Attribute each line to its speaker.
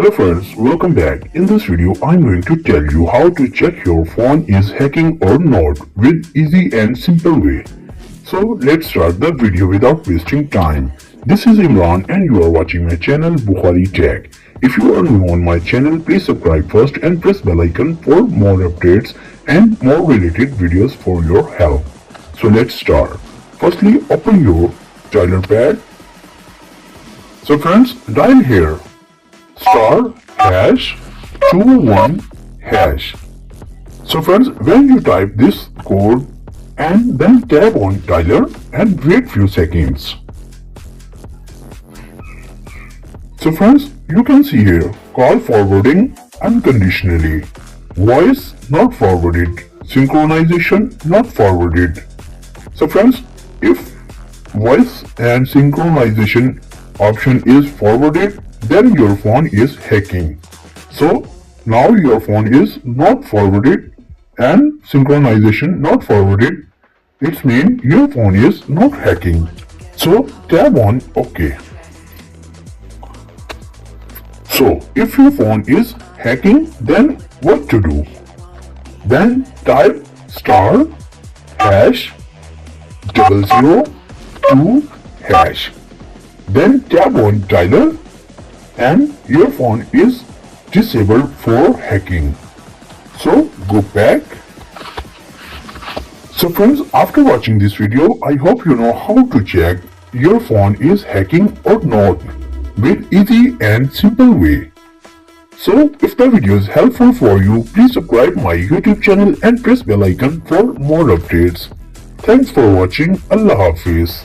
Speaker 1: Hello friends, welcome back. In this video, I'm going to tell you how to check your phone is hacking or not with easy and simple way. So let's start the video without wasting time. This is Imran and you are watching my channel Bukhari Tech. If you are new on my channel, please subscribe first and press bell icon for more updates and more related videos for your help. So let's start. Firstly, open your dialer pad. So friends, dial here *#21#. So friends, when you type this code and then tap on dialer and wait few seconds. So friends, you can see here call forwarding unconditionally, voice not forwarded, synchronization not forwarded. So friends, if voice and synchronization option is forwarded, then your phone is hacking. So now your phone is not forwarded and synchronization not forwarded. It means your phone is not hacking. So tap on OK. So if your phone is hacking, then what to do? Then type *002#. Then tap on dialer and your phone is disabled for hacking. So go back. So friends, after watching this video, I hope you know how to check your phone is hacking or not with easy and simple way. So if the video is helpful for you, please subscribe my YouTube channel and press bell icon for more updates. Thanks for watching. Allah Hafiz.